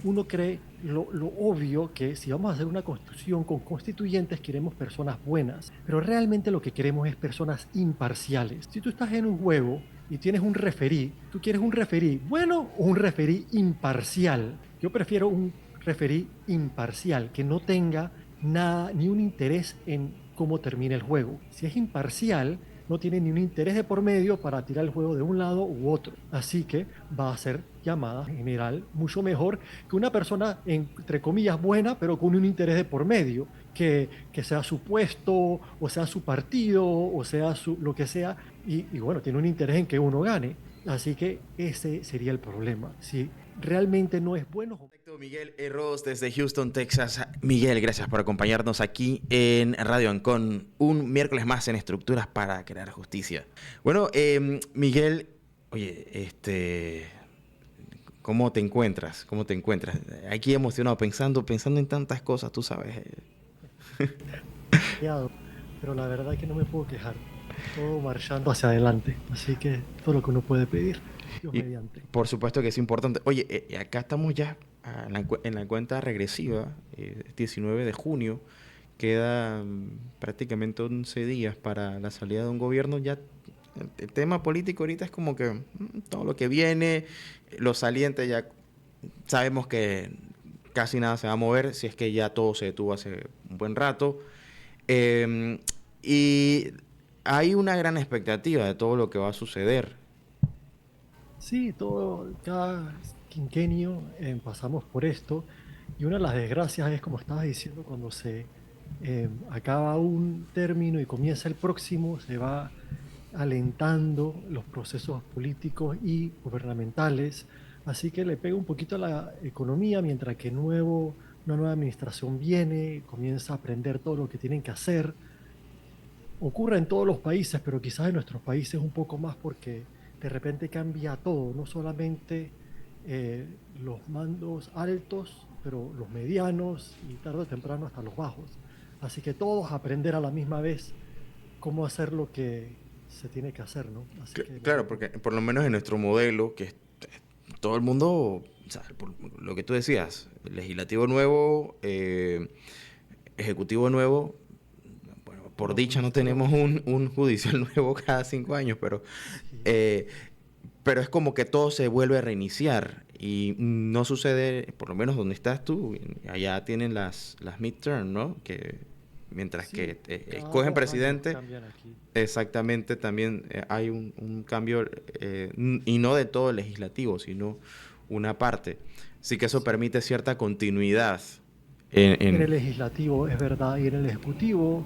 uno cree lo obvio que si vamos a hacer una constitución con constituyentes queremos personas buenas, pero realmente lo que queremos es personas imparciales. Si tú estás en un juego y tienes un referí, ¿tú quieres un referí bueno o un referí imparcial? Yo prefiero un referí imparcial que no tenga nada, ni un interés en cómo termina el juego. Si es imparcial, no tiene ni un interés de por medio para tirar el juego de un lado u otro. Así que va a ser llamada en general mucho mejor que una persona, entre comillas, buena, pero con un interés de por medio, que sea su puesto, o sea su partido, o sea lo que sea, y bueno, tiene un interés en que uno gane. Así que ese sería el problema. Si realmente no es bueno. Perfecto, Miguel Herros desde Houston, Texas. Miguel, gracias por acompañarnos aquí en Radio Ancon, un miércoles más en Estructuras para Crear Justicia. Bueno, Miguel, oye, ¿cómo te encuentras? ¿Cómo te encuentras? Aquí emocionado, pensando en tantas cosas, tú sabes. Pero la verdad es que no me puedo quejar. Todo marchando hacia adelante. Así que todo lo que uno puede pedir, Dios Y mediante. por supuesto que es importante. Oye, acá estamos ya en la cuenta regresiva, 19 de junio. Quedan prácticamente 11 días para la salida de un gobierno. Ya el tema político ahorita es como que todo lo que viene, los salientes ya sabemos que casi nada se va a mover, si es que ya todo se detuvo hace un buen rato. Eh, y hay una gran expectativa de todo lo que va a suceder. Sí, cada quinquenio pasamos por esto. Y una de las desgracias es, como estabas diciendo, cuando se acaba un término y comienza el próximo, se va alentando los procesos políticos y gubernamentales. Así que le pega un poquito a la economía mientras que una nueva administración viene, comienza a aprender todo lo que tienen que hacer. Ocurre en todos los países, pero quizás en nuestros países un poco más porque de repente cambia todo, no solamente los mandos altos, pero los medianos y tarde o temprano hasta los bajos. Así que todos aprender a la misma vez cómo hacer lo que se tiene que hacer, ¿no? Así que Claro, porque por lo menos en nuestro modelo, que todo el mundo, o sea, por lo que tú decías, legislativo nuevo, ejecutivo nuevo, bueno, por no, dicha no judicial tenemos ahora sí. un judicial nuevo cada 5 años, Sí, eh, pero es como que todo se vuelve a reiniciar y no sucede, por lo menos donde estás tú, allá tienen las midterm, ¿no? Que mientras sí, que cada escogen 2 años presidente, cambian aquí. exactamente, también hay un cambio, y no de todo el legislativo, sino una parte. Así que eso Sí. permite cierta continuidad En el en. legislativo, es verdad, y en el ejecutivo,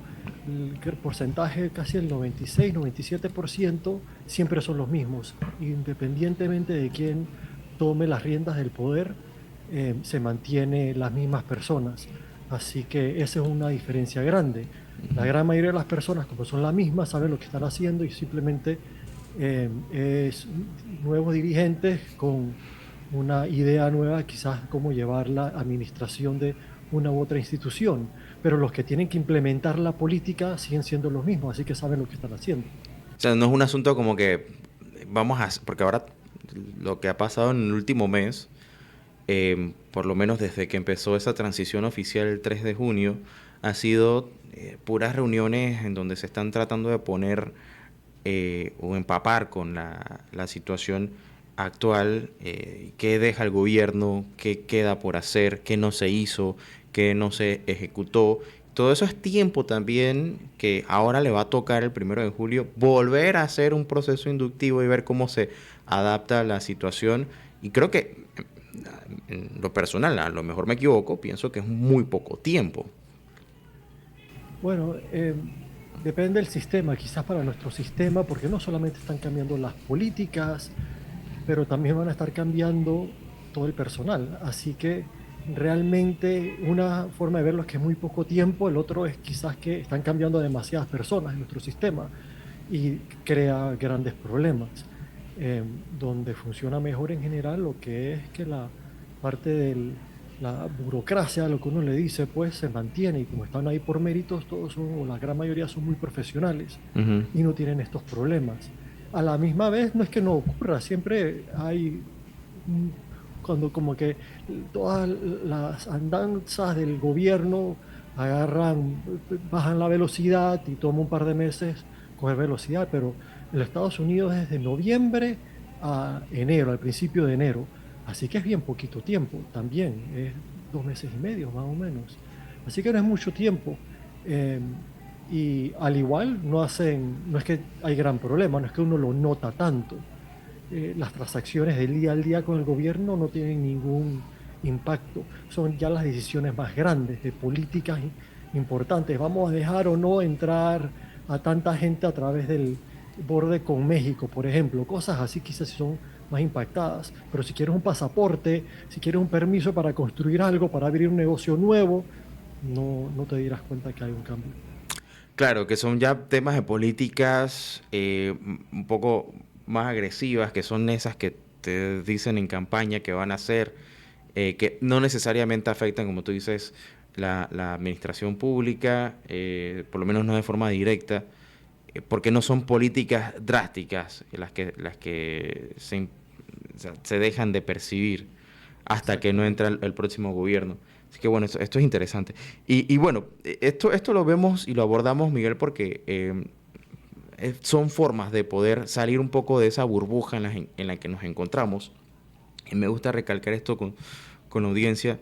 el porcentaje, casi el 96, 97%, siempre son los mismos. Independientemente de quién tome las riendas del poder, se mantiene las mismas personas. Así que esa es una diferencia grande. La gran mayoría de las personas, como son las mismas, saben lo que están haciendo y simplemente es nuevos dirigentes con una idea nueva, quizás cómo llevar la administración de una u otra institución, pero los que tienen que implementar la política siguen siendo los mismos, así que saben lo que están haciendo. O sea, no es un asunto como que porque ahora lo que ha pasado en el último mes, por lo menos desde que empezó esa transición oficial el 3 de junio, ha sido puras reuniones en donde se están tratando de poner o empapar con la situación actual, qué deja el gobierno, qué queda por hacer, qué no se hizo, qué no se ejecutó. Todo eso es tiempo también que ahora le va a tocar el 1 de julio volver a hacer un proceso inductivo y ver cómo se adapta a la situación. Y creo que, en lo personal, a lo mejor me equivoco, pienso que es muy poco tiempo. Bueno, depende del sistema, quizás para nuestro sistema, porque no solamente están cambiando las políticas, pero también van a estar cambiando todo el personal. Así que realmente una forma de verlo es que es muy poco tiempo, el otro es quizás que están cambiando demasiadas personas en nuestro sistema y crea grandes problemas, donde funciona mejor en general lo que es que la parte de la burocracia, lo que uno le dice, pues se mantiene y como están ahí por méritos, todos son, o la gran mayoría son muy profesionales Ujú. y no tienen estos problemas. A la misma vez, no es que no ocurra, siempre hay un cuando como que todas las andanzas del gobierno bajan la velocidad y toma un par de meses coger velocidad, pero en los Estados Unidos es de noviembre a enero, al principio de enero, así que es bien poquito tiempo también, es 2 meses y medio más o menos, así que no es mucho tiempo. Eh, y al igual no es que hay gran problema, no es que uno lo nota tanto. Las transacciones del día al día con el gobierno no tienen ningún impacto. Son ya las decisiones más grandes de políticas importantes. ¿Vamos a dejar o no entrar a tanta gente a través del borde con México, por ejemplo? Cosas así quizás son más impactadas. Pero si quieres un pasaporte, si quieres un permiso para construir algo, para abrir un negocio nuevo, no te dirás cuenta que hay un cambio. Claro, que son ya temas de políticas un poco más agresivas, que son esas que te dicen en campaña que van a hacer, que no necesariamente afectan, como tú dices, la administración pública, por lo menos no de forma directa, porque no son políticas drásticas o sea, se dejan de percibir hasta que no entra Exactamente. el próximo gobierno. Así que bueno, esto es interesante. Y bueno, esto lo vemos y lo abordamos, Miguel, porque son formas de poder salir un poco de esa burbuja en la que nos encontramos. Y me gusta recalcar esto con la audiencia.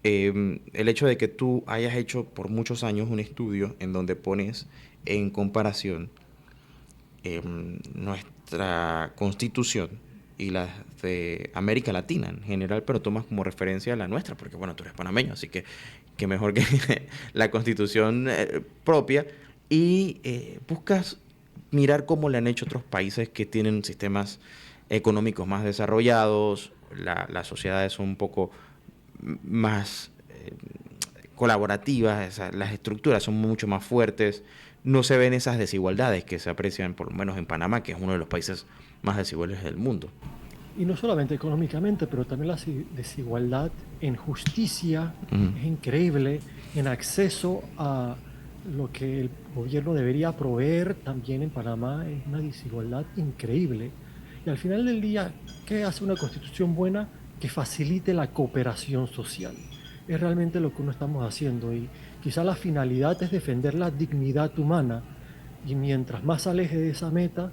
El hecho de que tú hayas hecho por muchos años un estudio en donde pones en comparación nuestra constitución y las de América Latina en general, pero tomas como referencia la nuestra, porque bueno, tú eres panameño, así que mejor que la constitución propia, y buscas mirar cómo le han hecho otros países que tienen sistemas económicos más desarrollados, las sociedades son un poco más colaborativas, las estructuras son mucho más fuertes, no se ven esas desigualdades que se aprecian por lo menos en Panamá, que es uno de los países más desiguales del mundo. Y no solamente económicamente, pero también la desigualdad en justicia Ujú. es increíble, en acceso a lo que el gobierno debería proveer también en Panamá es una desigualdad increíble. Y al final del día, ¿qué hace una constitución buena? Que facilite la cooperación social. Es realmente lo que uno estamos haciendo y quizá la finalidad es defender la dignidad humana y mientras más aleje de esa meta,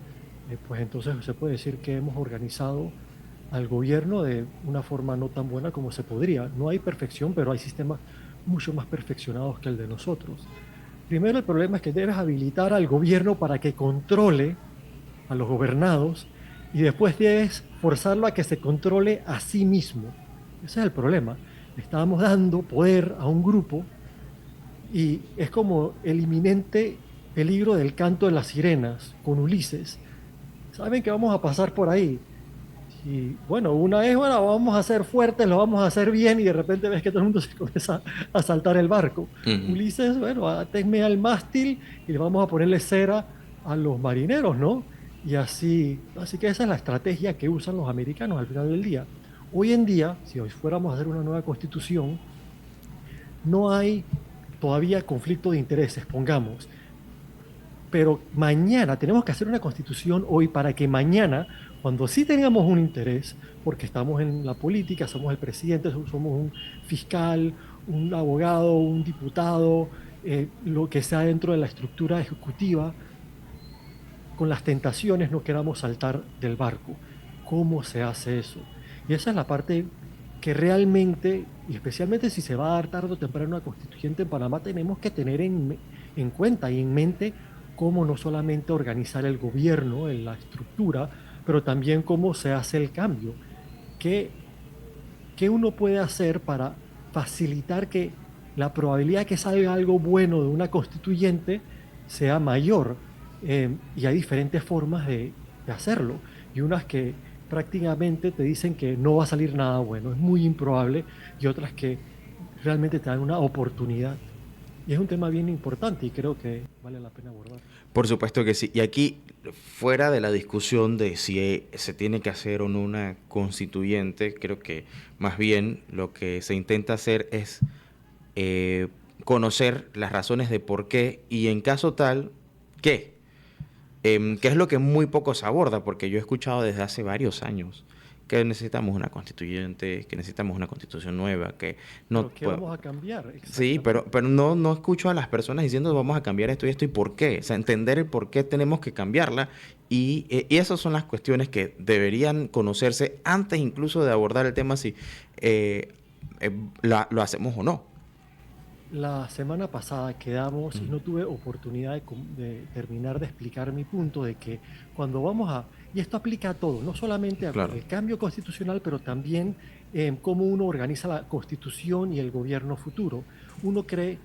pues entonces se puede decir que hemos organizado al gobierno de una forma no tan buena como se podría. No hay perfección, pero hay sistemas mucho más perfeccionados que el de nosotros. Primero, el problema es que debes habilitar al gobierno para que controle a los gobernados y después debes forzarlo a que se controle a sí mismo. Ese es el problema. Le estábamos dando poder a un grupo y es como el inminente peligro del canto de las sirenas con Ulises. Saben que vamos a pasar por ahí. Y bueno, una vez, bueno, vamos a ser fuertes, lo vamos a hacer bien y de repente ves que todo el mundo se comienza a saltar el barco. Ujú. Ulises, bueno, atenme al mástil y le vamos a ponerle cera a los marineros, ¿no? Y así que esa es la estrategia que usan los americanos al final del día. Hoy en día, si hoy fuéramos a hacer una nueva constitución, no hay todavía conflicto de intereses, pongamos, pero mañana tenemos que hacer una constitución hoy para que mañana, cuando sí tengamos un interés, porque estamos en la política, somos el presidente, somos un fiscal, un abogado, un diputado, lo que sea dentro de la estructura ejecutiva, con las tentaciones no queramos saltar del barco. ¿Cómo se hace eso? Y esa es la parte que realmente, y especialmente si se va a dar tarde o temprano una constituyente en Panamá, tenemos que tener en cuenta y en mente cómo no solamente organizar el gobierno en la estructura, pero también cómo se hace el cambio. ¿Qué, qué uno puede hacer para facilitar que la probabilidad que salga algo bueno de una constituyente sea mayor? Y hay diferentes formas de hacerlo. Y unas que prácticamente te dicen que no va a salir nada bueno, es muy improbable, y otras que realmente te dan una oportunidad. Y es un tema bien importante y creo que vale la pena abordar. Por supuesto que sí. Y aquí, fuera de la discusión de si se tiene que hacer o no una constituyente, creo que más bien lo que se intenta hacer es eh, conocer las razones de por qué y en caso tal, qué. Que es lo que muy poco se aborda, porque yo he escuchado desde hace varios años que necesitamos una constituyente, que necesitamos una constitución nueva, que no Pero ¿qué puede- vamos a cambiar Sí, exactamente? pero no escucho a las personas diciendo vamos a cambiar esto y esto y por qué. O sea, entender el por qué tenemos que cambiarla. Y esas son las cuestiones que deberían conocerse antes incluso de abordar el tema si eh, lo hacemos o no. La semana pasada quedamos y Ujú. no tuve oportunidad de terminar de explicar mi punto de que cuando vamos a, y esto aplica a todo, no solamente al Claro, cambio constitucional, pero también cómo uno organiza la constitución y el gobierno futuro. Uno cree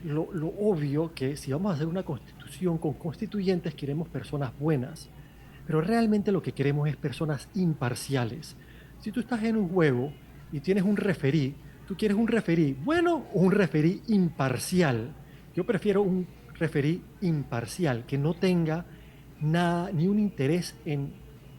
lo obvio que si vamos a hacer una constitución con constituyentes queremos personas buenas, pero realmente lo que queremos es personas imparciales. Si tú estás en un juego y tienes un referí, tú quieres un referí bueno o un referí imparcial. Yo prefiero un referí imparcial que no tenga nada, ni un interés en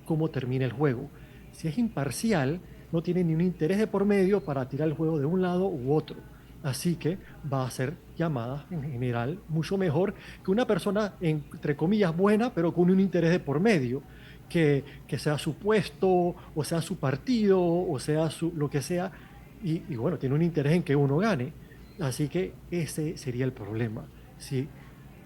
cómo termina el juego. Si es imparcial, no tiene ni un interés de por medio para tirar el juego de un lado u otro. Así que va a ser llamada en general mucho mejor que una persona, entre comillas, buena, pero con un interés de por medio, que sea su puesto, o sea su partido, o sea lo que sea, y bueno, tiene un interés en que uno gane. Así que ese sería el problema. Si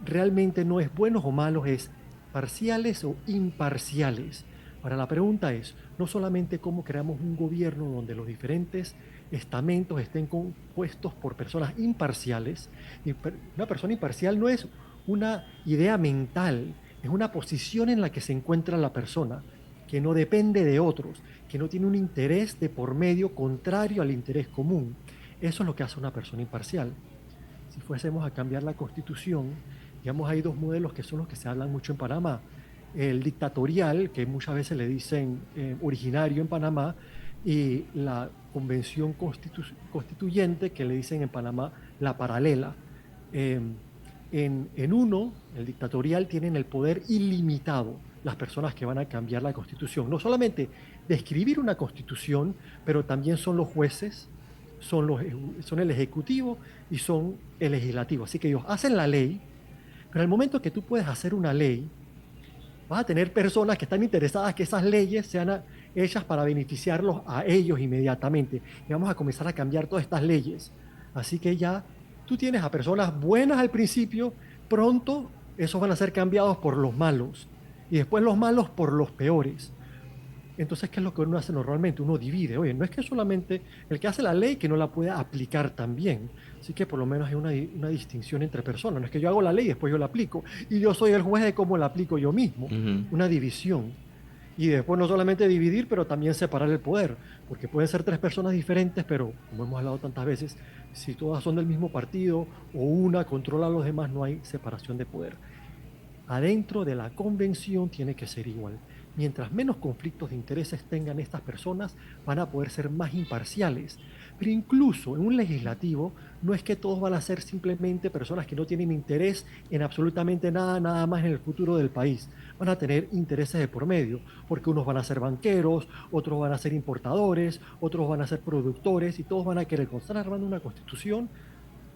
realmente no es buenos o malos, es parciales o imparciales. Ahora la pregunta es, no solamente cómo creamos un gobierno donde los diferentes estamentos estén compuestos por personas imparciales, y una persona imparcial no es una idea mental, es una posición en la que se encuentra la persona, que no depende de otros, que no tiene un interés de por medio contrario al interés común. Eso es lo que hace una persona imparcial. Si fuésemos a cambiar la constitución, digamos, hay dos modelos que son los que se hablan mucho en Panamá. El dictatorial, que muchas veces le dicen originario en Panamá, y la convención constituyente, que le dicen en Panamá la paralela. Eh, en uno, el dictatorial, tienen el poder ilimitado las personas que van a cambiar la constitución. No solamente de escribir una constitución, pero también son los jueces, son el ejecutivo y son el legislativo. Así que ellos hacen la ley, pero al momento que tú puedes hacer una ley, vas a tener personas que están interesadas que esas leyes sean hechas para beneficiarlos a ellos inmediatamente. Y vamos a comenzar a cambiar todas estas leyes. Así que ya tú tienes a personas buenas al principio, pronto esos van a ser cambiados por los malos y después los malos por los peores. Entonces, ¿qué es lo que uno hace normalmente? Uno divide. Oye, no es que solamente el que hace la ley que no la pueda aplicar también. Así que por lo menos hay una distinción entre personas. No es que yo hago la ley y después yo la aplico. Y yo soy el juez de cómo la aplico yo mismo. ujú, Una división. Y después no solamente dividir, pero también separar el poder. Porque pueden ser tres personas diferentes, pero como hemos hablado tantas veces, si todas son del mismo partido o una controla a los demás, no hay separación de poder. Adentro de la convención tiene que ser igual. Mientras menos conflictos de intereses tengan estas personas, van a poder ser más imparciales. Pero incluso en un legislativo, no es que todos van a ser simplemente personas que no tienen interés en absolutamente nada, nada más en el futuro del país. Van a tener intereses de por medio, porque unos van a ser banqueros, otros van a ser importadores, otros van a ser productores, y todos van a querer, cuando están armando una constitución,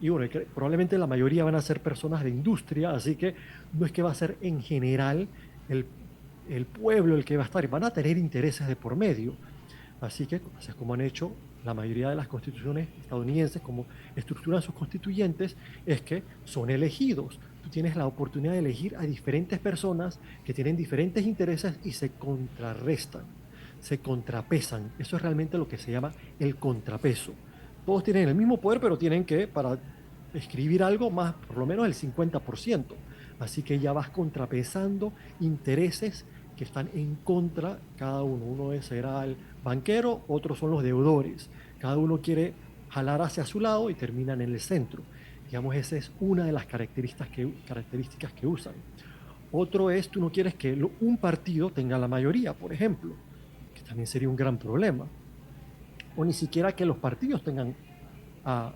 y bueno, probablemente la mayoría van a ser personas de industria, así que no es que va a ser en general el, el pueblo el que va a estar, van a tener intereses de por medio. Así que, así es como han hecho la mayoría de las constituciones estadounidenses, como estructuran sus constituyentes, es que son elegidos. Tú tienes la oportunidad de elegir a diferentes personas que tienen diferentes intereses y se contrarrestan, se contrapesan. Eso es realmente lo que se llama el contrapeso. Todos tienen el mismo poder, pero tienen que, para escribir algo, más por lo menos el 50%. Así que ya vas contrapesando intereses que están en contra cada uno. Uno será el banquero, otros son los deudores. Cada uno quiere jalar hacia su lado y terminan en el centro. Digamos, esa es una de las características que usan. Otro es, tú no quieres que un partido tenga la mayoría, por ejemplo, que también sería un gran problema. O ni siquiera que los partidos tengan a,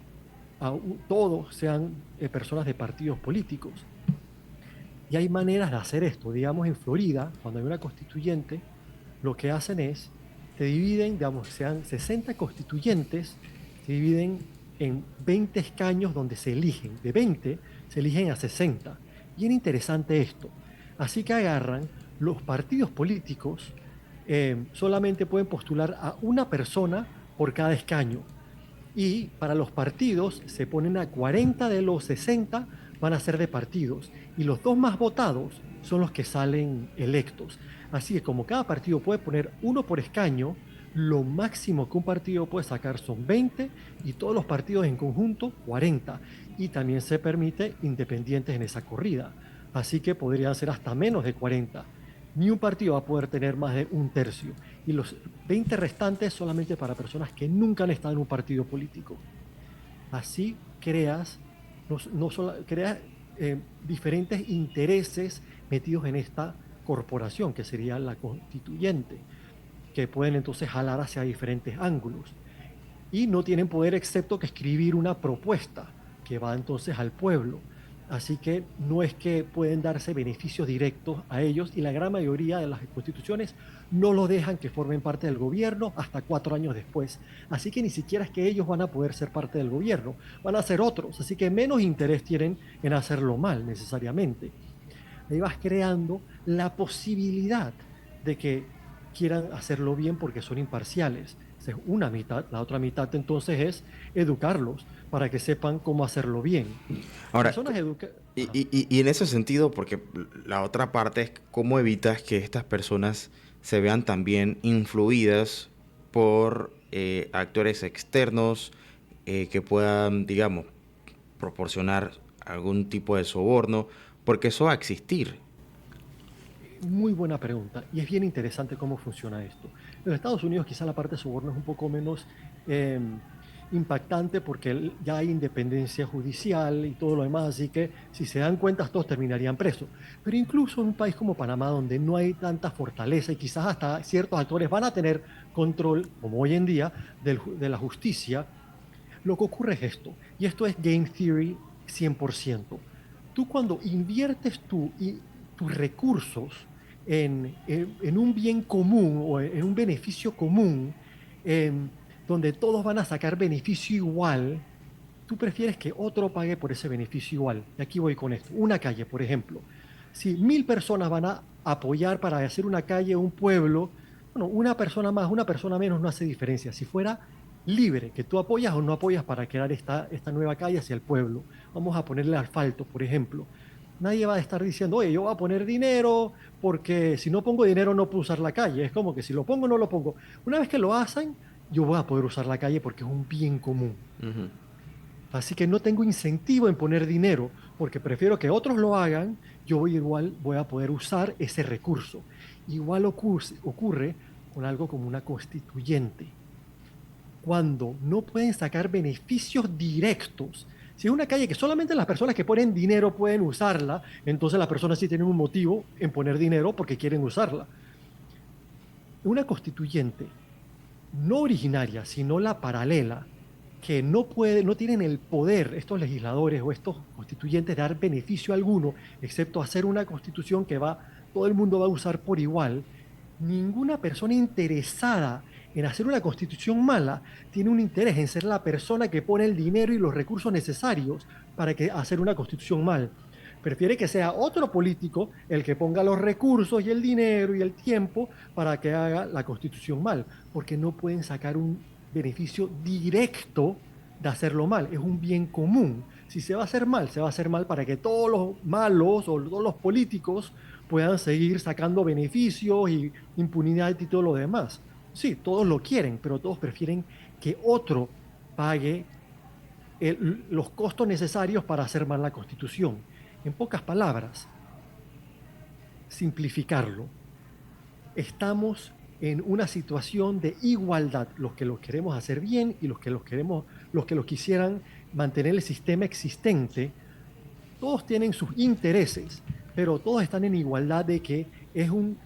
todos sean personas de partidos políticos. Y hay maneras de hacer esto. Digamos, en Florida, cuando hay una constituyente, lo que hacen es, te dividen, digamos, sean 60 constituyentes, se dividen en 20 escaños donde se eligen. De 20 se eligen a 60. Bien interesante esto. Así que agarran los partidos políticos, solamente pueden postular a una persona por cada escaño. Y para los partidos se ponen a 40 de los 60 van a ser de partidos. Y los dos más votados son los que salen electos. Así que como cada partido puede poner uno por escaño, lo máximo que un partido puede sacar son 20 y todos los partidos en conjunto 40. Y también se permite independientes en esa corrida. Así que podrían ser hasta menos de 40. Ni un partido va a poder tener más de un tercio. Y los 20 restantes solamente para personas que nunca han estado en un partido político. Así creas, no solo, creas diferentes intereses metidos en esta corporación, que sería la constituyente, que pueden entonces jalar hacia diferentes ángulos. Y no tienen poder excepto que escribir una propuesta que va entonces al pueblo. Así que no es que pueden darse beneficios directos a ellos y la gran mayoría de las constituciones no lo dejan que formen parte del gobierno hasta 4 años después. Así que ni siquiera es que ellos van a poder ser parte del gobierno, van a ser otros. Así que menos interés tienen en hacerlo mal necesariamente. Ahí vas creando la posibilidad de que quieran hacerlo bien porque son imparciales. Esa es una mitad. La otra mitad entonces es educarlos para que sepan cómo hacerlo bien. Ahora, Personas educadas. y en ese sentido, porque la otra parte es cómo evitas que estas personas se vean también influidas por actores externos que puedan, digamos, proporcionar algún tipo de soborno, porque eso va a existir. Muy buena pregunta. Y es bien interesante cómo funciona esto. En los Estados Unidos quizá la parte de soborno es un poco menos eh, impactante porque ya hay independencia judicial y todo lo demás, así que si se dan cuenta todos terminarían presos. Pero incluso en un país como Panamá, donde no hay tanta fortaleza y quizás hasta ciertos actores van a tener control, como hoy en día, de la justicia, lo que ocurre es esto, y esto es game theory 100%. Tú cuando inviertes tus recursos en un bien común o en un beneficio común, em, donde todos van a sacar beneficio igual, tú prefieres que otro pague por ese beneficio igual. Y aquí voy con esto. Una calle, por ejemplo. Si 1.000 personas van a apoyar para hacer una calle o un pueblo, bueno, una persona más, una persona menos no hace diferencia. Si fuera libre, que tú apoyas o no apoyas para crear esta nueva calle hacia el pueblo. Vamos a ponerle asfalto, por ejemplo. Nadie va a estar diciendo, oye, yo voy a poner dinero porque si no pongo dinero no puedo usar la calle. Es como que si lo pongo no lo pongo. Una vez que lo hacen, yo voy a poder usar la calle porque es un bien común. Ujú. Así que no tengo incentivo en poner dinero porque prefiero que otros lo hagan, yo igual voy a poder usar ese recurso. Igual ocurre con algo como una constituyente cuando no pueden sacar beneficios directos. Si es una calle que solamente las personas que ponen dinero pueden usarla, entonces las personas sí tienen un motivo en poner dinero porque quieren usarla. Una constituyente, no originaria, sino la paralela, que no tienen el poder, estos legisladores o estos constituyentes, de dar beneficio alguno, excepto hacer una constitución que todo el mundo va a usar por igual. Ninguna persona interesada en hacer una constitución mala tiene un interés en ser la persona que pone el dinero y los recursos necesarios para hacer una constitución mal. Prefiere que sea otro político el que ponga los recursos y el dinero y el tiempo para que haga la constitución mal, porque no pueden sacar un beneficio directo de hacerlo mal, es un bien común. Si se va a hacer mal, se va a hacer mal para que todos los malos o todos los políticos puedan seguir sacando beneficios y impunidad y todo lo demás. Sí, todos lo quieren, pero todos prefieren que otro pague los costos necesarios para hacer mal la constitución. En pocas palabras, simplificarlo, estamos en una situación de igualdad, los que lo queremos hacer bien y los que lo quisieran mantener el sistema existente, todos tienen sus intereses, pero todos están en igualdad de que es un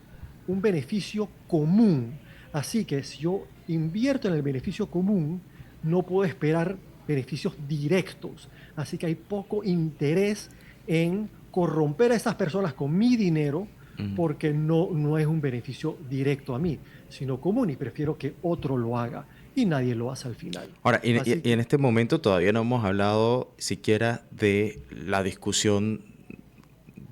beneficio común. Así que si yo invierto en el beneficio común, no puedo esperar beneficios directos. Así que hay poco interés en corromper a esas personas con mi dinero Ujú. porque no es un beneficio directo a mí, sino común y prefiero que otro lo haga y nadie lo hace al final. Ahora, Así y en que este momento todavía no hemos hablado siquiera de la discusión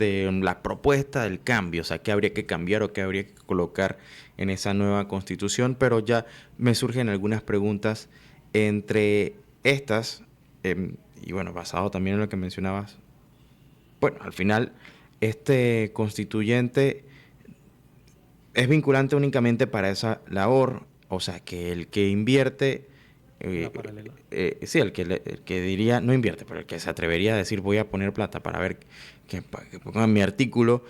de la propuesta del cambio, o sea, qué habría que cambiar o qué habría que colocar en esa nueva constitución, pero ya me surgen algunas preguntas entre estas, y bueno, basado también en lo que mencionabas, bueno, al final, este constituyente es vinculante únicamente para esa labor, o sea, que el que invierte, Una paralela. sí, el que diría, no invierte, pero el que se atrevería a decir voy a poner plata para ver que pongan mi artículo,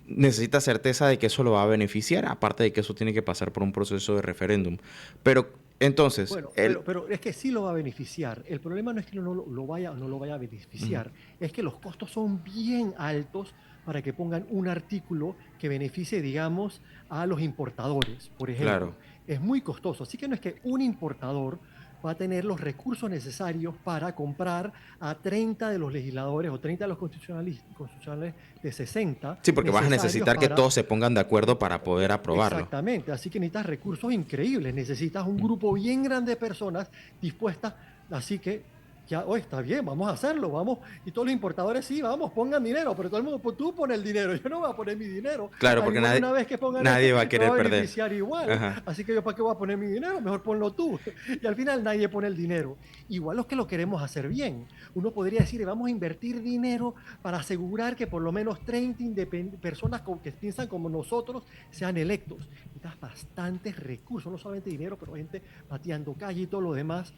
necesita certeza de que eso lo va a beneficiar, aparte de que eso tiene que pasar por un proceso de referéndum. Pero entonces, Bueno, pero es que sí lo va a beneficiar. El problema no es que lo vaya o no lo vaya a ujú, beneficiar, es que los costos son bien altos para que pongan un artículo que beneficie, digamos, a los importadores, por ejemplo. claro. Es muy costoso. Así que no es que un importador va a tener los recursos necesarios para comprar a 30 de los legisladores o 30 de los constitucionales de 60 Sí, porque vas a necesarios necesitar que para. todos se pongan de acuerdo para poder aprobarlo. Exactamente, así que necesitas recursos increíbles, necesitas un grupo bien grande de personas dispuestas, así que ya, hoy está bien, vamos a hacerlo, vamos, y todos los importadores sí, vamos, pongan dinero, pero todo el mundo, pues tú pones el dinero, yo no voy a poner mi dinero, Claro, al porque igual nadie, una vez que pongan esto, nadie va a me va querer a perder. beneficiar igual, Ajá. así que yo para qué voy a poner mi dinero, mejor ponlo tú, y al final nadie pone el dinero, igual los que lo queremos hacer bien, uno podría decir, vamos a invertir dinero para asegurar que por lo menos 30 personas que piensan como nosotros sean electos. Necesitas bastantes recursos, no solamente dinero, pero gente pateando calle y todo lo demás.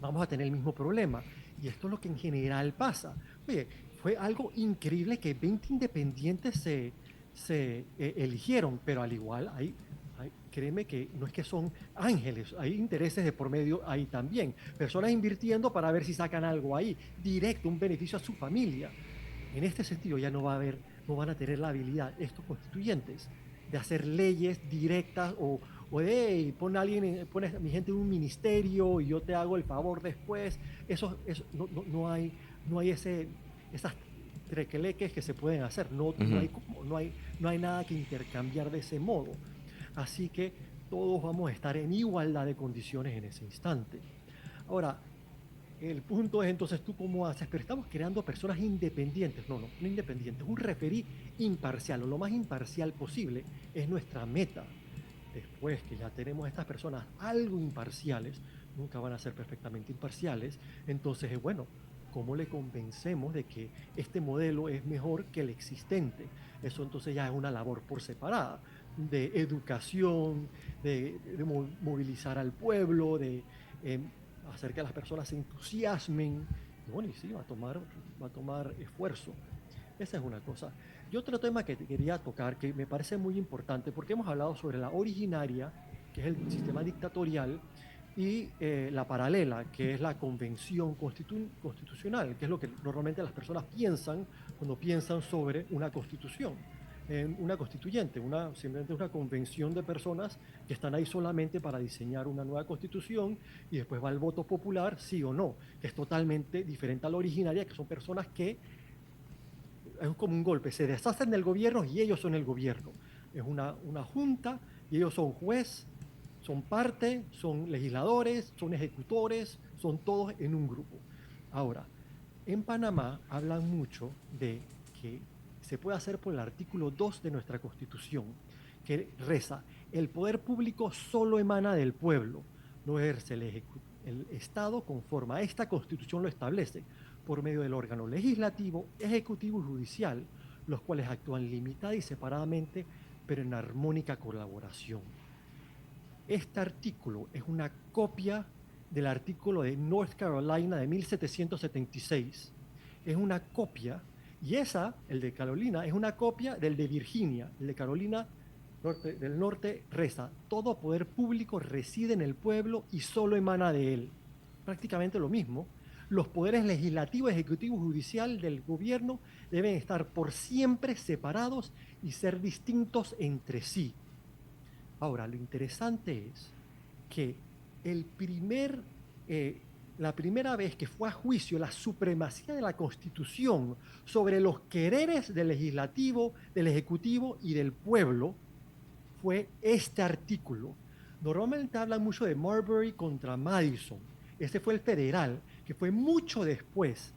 Vamos a tener el mismo problema. Y esto es lo que en general pasa. Oye, fue algo increíble que 20 independientes se eligieron, pero al igual créeme que no es que son ángeles, hay intereses de por medio ahí también. Personas invirtiendo para ver si sacan algo ahí, directo, un beneficio a su familia. En este sentido ya no va a haber, no van a tener la habilidad estos constituyentes de hacer leyes directas o de hey, pon a alguien, pon a mi gente en un ministerio y yo te hago el favor después. Eso no hay esas trequeleques que se pueden hacer. Ujú. No hay nada que intercambiar de ese modo. Así que todos vamos a estar en igualdad de condiciones en ese instante. Ahora, el punto es entonces tú cómo haces, pero estamos creando personas independientes. No independientes, un referí imparcial o lo más imparcial posible es nuestra meta. Después que ya tenemos estas personas algo imparciales, nunca van a ser perfectamente imparciales, entonces es bueno, ¿cómo le convencemos de que este modelo es mejor que el existente? Eso entonces ya es una labor por separada, de educación, de movilizar al pueblo, de eh, hacer que las personas se entusiasmen. Y bueno, y sí, va a tomar esfuerzo. Esa es una cosa. Y otro tema que te quería tocar, que me parece muy importante, porque hemos hablado sobre la originaria, que es el sistema dictatorial, y la paralela, que es la convención constitucional, que es lo que normalmente las personas piensan cuando piensan sobre una constitución, una constituyente, simplemente una convención de personas que están ahí solamente para diseñar una nueva constitución y después va el voto popular, sí o no, que es totalmente diferente a la originaria, que son personas que es como un golpe, se deshacen del gobierno y ellos son el gobierno. Es una junta y ellos son juez, son parte, son legisladores, son ejecutores, son todos en un grupo. Ahora, en Panamá hablan mucho de que se puede hacer por el artículo 2 de nuestra Constitución, que reza, el poder público solo emana del pueblo, no ejerce el Estado conforme a esta Constitución lo establece, por medio del órgano legislativo, ejecutivo y judicial, los cuales actúan limitada y separadamente, pero en armónica colaboración. Este artículo es una copia del artículo de North Carolina de 1776. Es una copia, y el de Carolina, es una copia del de Virginia. El de Carolina del Norte reza, todo poder público reside en el pueblo y solo emana de él. Prácticamente lo mismo. Los poderes legislativo, ejecutivo y judicial del gobierno deben estar por siempre separados y ser distintos entre sí. Ahora, lo interesante es que el primer, eh, la primera vez que fue a juicio la supremacía de la Constitución sobre los quereres del legislativo, del ejecutivo y del pueblo fue este artículo. Normalmente hablan mucho de Marbury contra Madison. Ese fue el federal, que fue mucho después.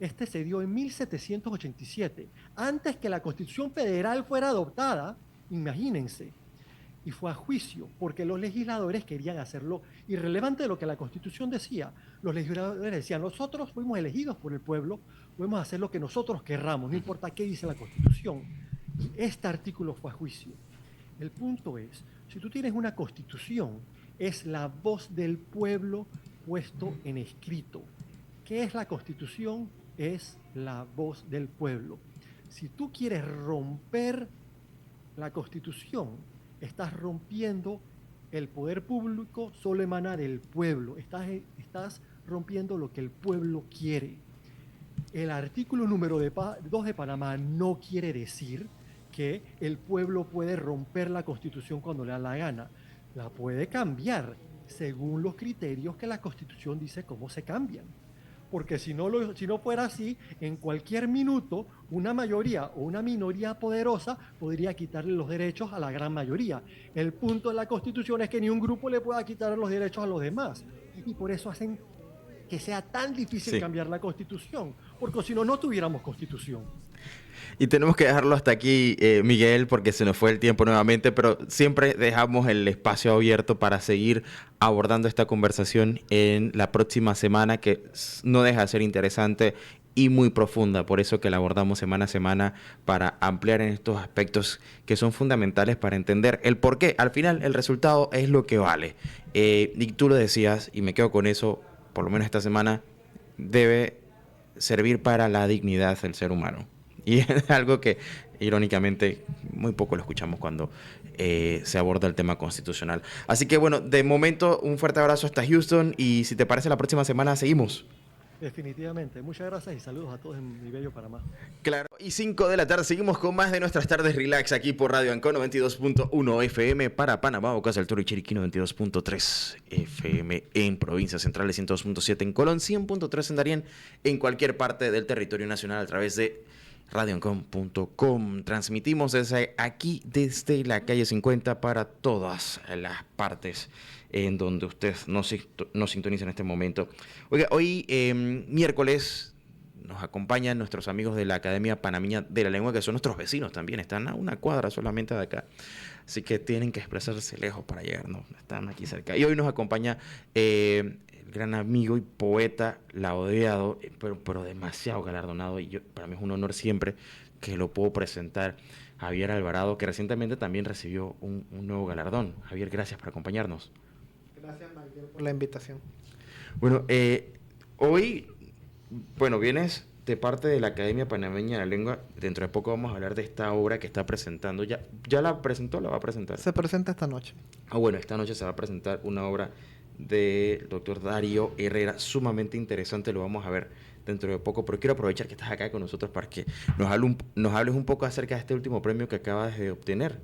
Este se dio en 1787, antes que la Constitución Federal fuera adoptada, imagínense. Y fue a juicio, porque los legisladores querían hacerlo irrelevante de lo que la Constitución decía. Los legisladores decían, nosotros fuimos elegidos por el pueblo, podemos hacer lo que nosotros querramos, no importa qué dice la Constitución. Y este artículo fue a juicio. El punto es, si tú tienes una Constitución, es la voz del pueblo puesto en escrito. ¿Qué es la Constitución? Es la voz del pueblo. Si tú quieres romper la Constitución, estás rompiendo el poder público, solo emana del pueblo. Estás rompiendo lo que el pueblo quiere. El artículo número 2 de Panamá no quiere decir que el pueblo puede romper la Constitución cuando le da la gana. La puede cambiar según los criterios que la Constitución dice cómo se cambian. Porque si no fuera así, en cualquier minuto una mayoría o una minoría poderosa podría quitarle los derechos a la gran mayoría. El punto de la Constitución es que ni un grupo le pueda quitar los derechos a los demás. Y por eso hacen que sea tan difícil Sí. cambiar la Constitución, porque si no, no tuviéramos Constitución. Y tenemos que dejarlo hasta aquí, Miguel, porque se nos fue el tiempo nuevamente, pero siempre dejamos el espacio abierto para seguir abordando esta conversación en la próxima semana, que no deja de ser interesante y muy profunda, por eso que la abordamos semana a semana para ampliar en estos aspectos que son fundamentales para entender el por qué. Al final, el resultado es lo que vale. Y tú lo decías, y me quedo con eso, por lo menos esta semana, debe servir para la dignidad del ser humano. Y es algo que, irónicamente, muy poco lo escuchamos cuando se aborda el tema constitucional. Así que, bueno, de momento, un fuerte abrazo hasta Houston y si te parece, la próxima semana seguimos. Definitivamente. Muchas gracias y saludos a todos en mi bello Panamá. Claro, y 5 de la tarde seguimos con más de nuestras tardes relax aquí por Radio Ancon 92.1 FM para Panamá, Bocas del Toro y Chiriquí 92.3 FM en provincias centrales, 102.7 en Colón, 100.3 en Darién, en cualquier parte del territorio nacional a través de radioancon.com. Transmitimos desde aquí, desde la calle 50 para todas las partes en donde usted nos sintoniza en este momento. Oiga, hoy miércoles nos acompañan nuestros amigos de la Academia Panameña de la Lengua, que son nuestros vecinos también, están a una cuadra solamente de acá, así que tienen que desplazarse lejos para llegar, no están aquí cerca. Y hoy nos acompaña el gran amigo y poeta laureado, pero demasiado galardonado, y para mí es un honor siempre que lo puedo presentar, Javier Alvarado, que recientemente también recibió un nuevo galardón. Javier, gracias por acompañarnos. Gracias, Miguel, por la invitación. Bueno, hoy, bueno, vienes de parte de la Academia Panameña de la Lengua. Dentro de poco vamos a hablar de esta obra que está presentando. ¿Ya la presentó o la va a presentar? Se presenta esta noche. Bueno, esta noche se va a presentar una obra del doctor Darío Herrera, sumamente interesante, lo vamos a ver dentro de poco, pero quiero aprovechar que estás acá con nosotros para que nos hables un poco acerca de este último premio que acabas de obtener.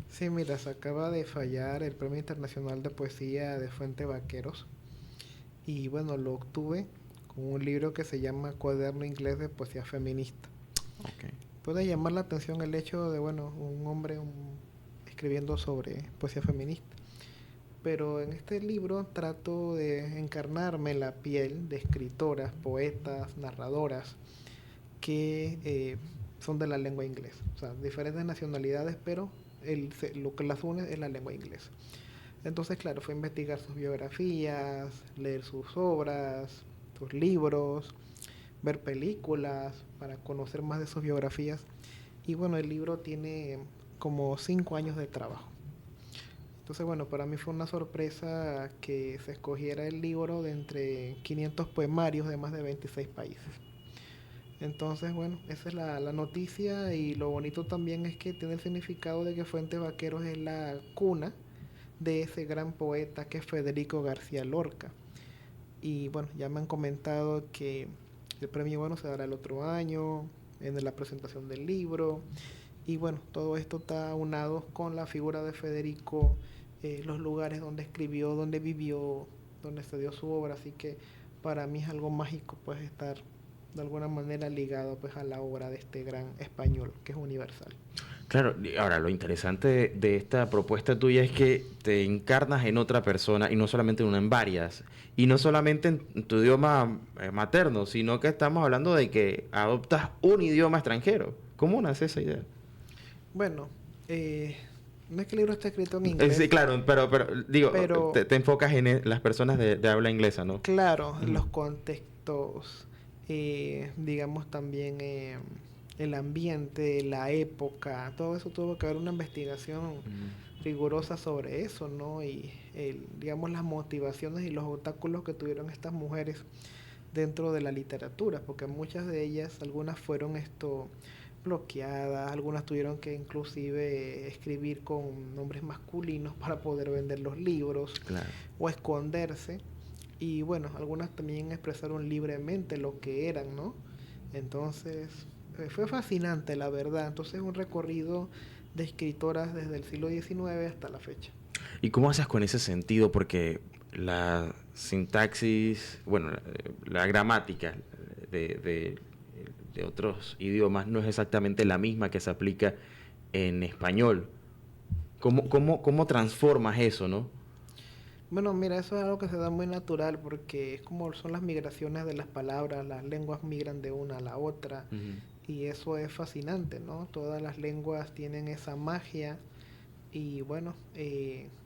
Sí, mira, se acaba de fallar el Premio Internacional de Poesía de Fuente Vaqueros y bueno, lo obtuve con un libro que se llama Cuaderno Inglés de Poesía Feminista. Okay. Puede llamar la atención el hecho de, bueno, un hombre escribiendo sobre poesía feminista, pero en este libro trato de encarnarme en la piel de escritoras, poetas, narradoras que son de la lengua inglesa, o sea, diferentes nacionalidades, pero lo que las une es la lengua inglesa. Entonces, claro, fue investigar sus biografías, leer sus obras, sus libros, ver películas para conocer más de sus biografías. Y bueno, el libro tiene como 5 años de trabajo. Entonces, bueno, para mí fue una sorpresa que se escogiera el libro de entre 500 poemarios de más de 26 países. Entonces, bueno, esa es la noticia, y lo bonito también es que tiene el significado de que Fuente Vaqueros es la cuna de ese gran poeta que es Federico García Lorca. Y bueno, ya me han comentado que el premio, bueno, se dará el otro año en la presentación del libro. Y bueno, todo esto está unado con la figura de Federico, los lugares donde escribió, donde vivió, donde se dio su obra. Así que para mí es algo mágico, pues, estar de alguna manera ligado, pues, a la obra de este gran español que es universal. Claro, y ahora lo interesante de esta propuesta tuya es que te encarnas en otra persona y no solamente en una, en varias. Y no solamente en tu idioma materno, sino que estamos hablando de que adoptas un idioma extranjero. ¿Cómo nace esa idea? Bueno, eh, no es que el libro esté escrito en Sí, inglés, claro, pero digo, pero te enfocas en las personas de habla inglesa, ¿no? claro, Ujú. los contextos, digamos también el ambiente, la época, todo eso tuvo que haber una investigación Mm, rigurosa sobre eso, ¿no? Y digamos las motivaciones y los obstáculos que tuvieron estas mujeres dentro de la literatura, porque muchas de ellas, algunas fueron bloqueadas, algunas tuvieron que inclusive escribir con nombres masculinos para poder vender los libros claro. o esconderse. Y bueno, algunas también expresaron libremente lo que eran, ¿no? Entonces, fue fascinante, la verdad. Entonces, un recorrido de escritoras desde el siglo XIX hasta la fecha. ¿Y cómo haces con ese sentido? Porque la sintaxis, bueno, la gramática de otros idiomas no es exactamente la misma que se aplica en español. ¿Cómo transformas eso, no? Bueno, mira, eso es algo que se da muy natural porque es como son las migraciones de las palabras, las lenguas migran de una a la otra Ujú. y eso es fascinante, ¿no? Todas las lenguas tienen esa magia y bueno,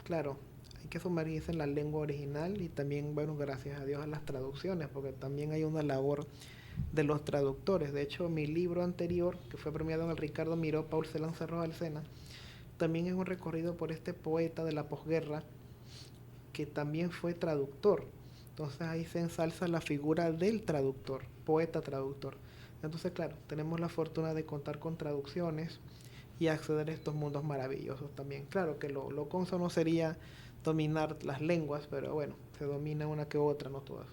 claro, hay que sumergirse en la lengua original y también, bueno, gracias a Dios a las traducciones porque también hay una labor de los traductores. De hecho, mi libro anterior, que fue premiado en el Ricardo Miró, Paul Celan Cerro Alcena, también es un recorrido por este poeta de la posguerra que también fue traductor. Entonces ahí se ensalza la figura del traductor, poeta traductor. Entonces, claro, tenemos la fortuna de contar con traducciones y acceder a estos mundos maravillosos también. Claro que lo consono sería dominar las lenguas, pero bueno, se domina una que otra, no todas.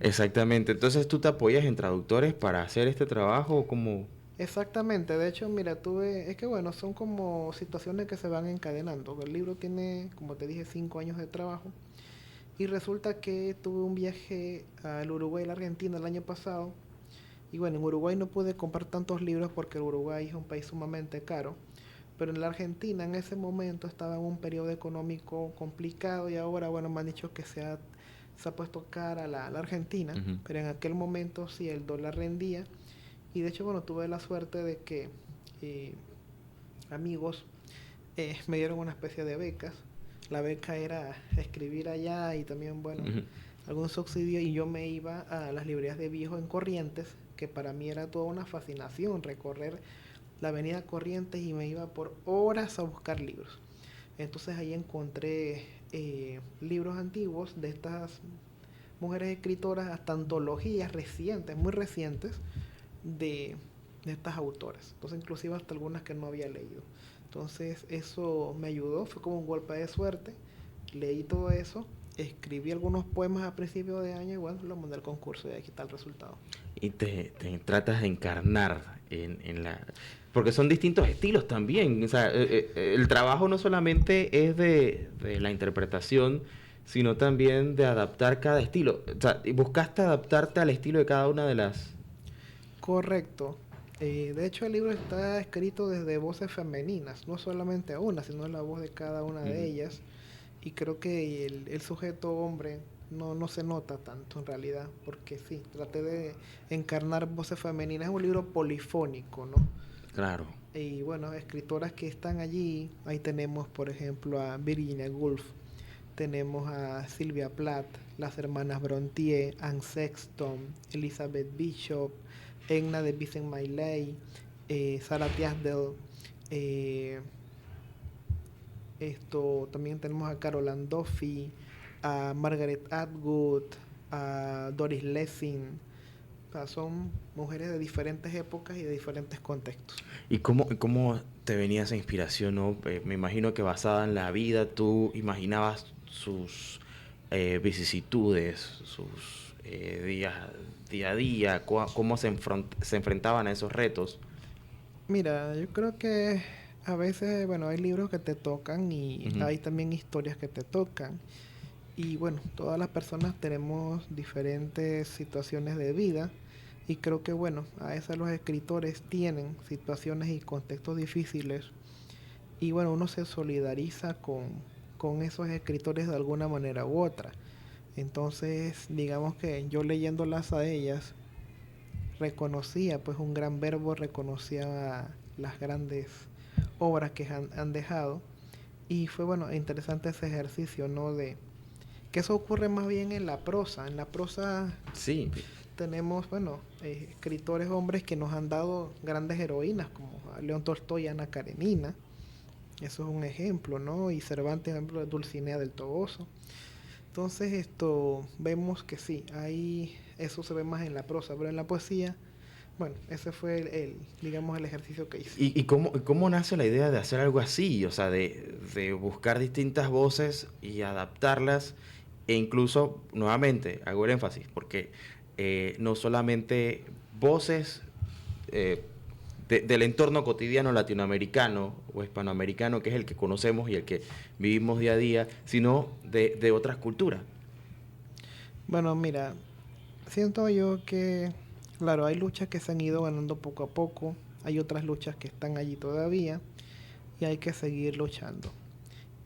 Exactamente. Entonces, ¿tú te apoyas en traductores para hacer este trabajo? ¿Cómo? Exactamente, de hecho, mira, es que bueno, son como situaciones que se van encadenando. El libro tiene, como te dije, 5 años de trabajo. Y resulta que tuve un viaje al Uruguay y la Argentina el año pasado. Y bueno, en Uruguay no pude comprar tantos libros porque el Uruguay es un país sumamente caro. Pero en la Argentina en ese momento estaba en un periodo económico complicado y ahora, bueno, me han dicho que se ha puesto cara la Argentina. Ujú. Pero en aquel momento sí el dólar rendía. Y de hecho, bueno, tuve la suerte de que eh, amigos me dieron una especie de becas. La beca era escribir allá y también, bueno, Ujú. algún subsidio y yo me iba a las librerías de viejo en Corrientes, que para mí era toda una fascinación recorrer la avenida Corrientes y me iba por horas a buscar libros. Entonces ahí encontré libros antiguos de estas mujeres escritoras, hasta antologías recientes, muy recientes, de, de estas autoras. Entonces inclusive hasta algunas que no había leído. Entonces eso me ayudó, fue como un golpe de suerte. Leí todo eso, escribí algunos poemas a principios de año y bueno, lo mandé al concurso y aquí está el resultado. Y te tratas de encarnar en la... Porque son distintos estilos también. O sea, el trabajo no solamente es de la interpretación, sino también de adaptar cada estilo. O sea, y buscaste adaptarte al estilo de cada una de las... Correcto. De hecho el libro está escrito desde voces femeninas, no solamente a una, sino la voz de cada una de Ujú. ellas. Y creo que el sujeto hombre no se nota tanto en realidad, porque sí, traté de encarnar voces femeninas. Es un libro polifónico, ¿no? Claro. Y bueno, escritoras que están allí, ahí tenemos por ejemplo a Virginia Woolf, tenemos a Sylvia Plath, las hermanas Brontë, Anne Sexton, Elizabeth Bishop, Edna de Vincent Millay, Sarah Tiasdale, eh, también tenemos a Carol Ann Duffy, a Margaret Atwood, a Doris Lessing. O sea, son mujeres de diferentes épocas y de diferentes contextos. ¿Y cómo te venía esa inspiración, no? Me imagino que basada en la vida, tú imaginabas sus vicisitudes, sus días, día a día, cómo se enfrentaban a esos retos. Mira, yo creo que a veces, bueno, hay libros que te tocan y Ujú. hay también historias que te tocan. Y bueno, todas las personas tenemos diferentes situaciones de vida Y creo que, bueno, a veces los escritores tienen situaciones y contextos difíciles y, bueno, uno se solidariza con esos escritores de alguna manera u otra. Entonces, digamos que yo leyéndolas a ellas, reconocía pues un gran verbo, reconocía las grandes obras que han dejado. Y fue, bueno, interesante ese ejercicio, ¿no? De que eso ocurre más bien en la prosa. En la prosa Sí, tenemos, bueno, escritores hombres que nos han dado grandes heroínas, como León Tolstoy y Ana Karenina. Eso es un ejemplo, ¿no? Y Cervantes, ejemplo, de Dulcinea del Toboso. Entonces, esto vemos que sí, ahí eso se ve más en la prosa, pero en la poesía, bueno, ese fue digamos, el ejercicio que hice. ¿y cómo nace la idea de hacer algo así? O sea, de buscar distintas voces y adaptarlas, e incluso, nuevamente, hago el énfasis, porque no solamente voces eh, del entorno cotidiano latinoamericano o hispanoamericano, que es el que conocemos y el que vivimos día a día, sino de otras culturas. Bueno, mira, siento yo que, claro, hay luchas que se han ido ganando poco a poco, hay otras luchas que están allí todavía y hay que seguir luchando.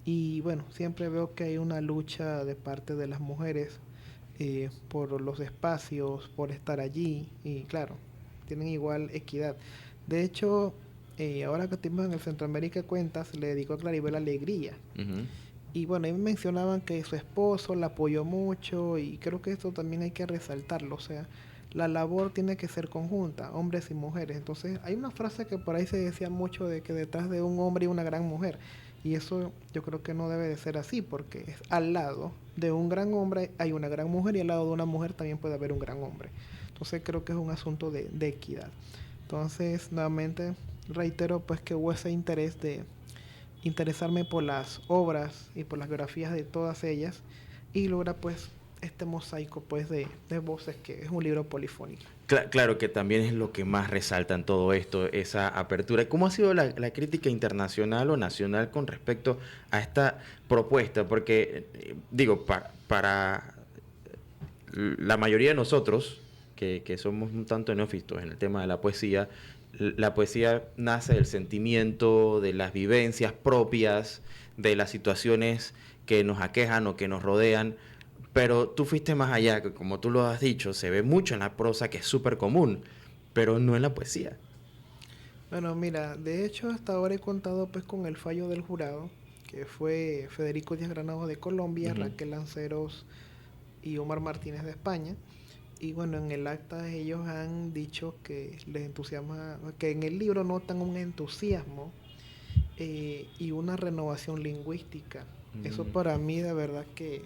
Y bueno, siempre veo que hay una lucha de parte de las mujeres por los espacios, por estar allí y claro, tienen igual equidad. De hecho, ahora que estuvimos en el Centroamérica Cuenta, se le dedicó a Claribel Alegría. Ujú. Y bueno, ahí mencionaban que su esposo la apoyó mucho y creo que esto también hay que resaltarlo. O sea, la labor tiene que ser conjunta, hombres y mujeres. Entonces, hay una frase que por ahí se decía mucho de que detrás de un hombre hay una gran mujer. Y eso yo creo que no debe de ser así, porque es al lado de un gran hombre hay una gran mujer y al lado de una mujer también puede haber un gran hombre. Entonces, creo que es un asunto de equidad. Entonces, nuevamente, reitero pues que hubo ese interés de interesarme por las obras y por las biografías de todas ellas y logra pues este mosaico pues de voces que es un libro polifónico. Claro que también es lo que más resalta en todo esto, esa apertura. ¿Cómo ha sido la crítica internacional o nacional con respecto a esta propuesta? Porque, digo, para la mayoría de nosotros, que somos un tanto neófitos en el tema de la poesía nace del sentimiento, de las vivencias propias, de las situaciones que nos aquejan o que nos rodean. Pero tú fuiste más allá, que como tú lo has dicho, se ve mucho en la prosa, que es súper común, pero no en la poesía. Bueno, mira, de hecho hasta ahora he contado pues con el fallo del jurado, que fue Federico Díaz Granados de Colombia, Ujú. Raquel Lanceros y Omar Martínez de España. Y bueno, en el acta ellos han dicho que les entusiasma, que en el libro notan un entusiasmo y una renovación lingüística. Eso Mm. para mí de verdad que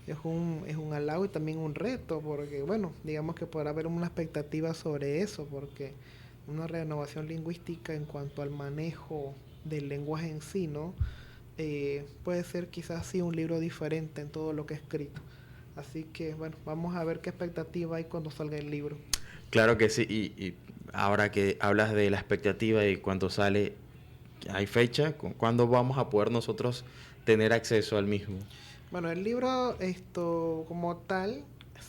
es un halago y también un reto, porque bueno, digamos que podrá haber una expectativa sobre eso, porque una renovación lingüística en cuanto al manejo del lenguaje en sí, ¿no? Puede ser quizás sí un libro diferente en todo lo que he escrito. Así que bueno, vamos a ver qué expectativa hay cuando salga el libro. Claro que sí, y ahora que hablas de la expectativa y cuánto sale, ¿hay fecha? ¿Cuándo vamos a poder nosotros tener acceso al mismo? Bueno, el libro, esto como tal,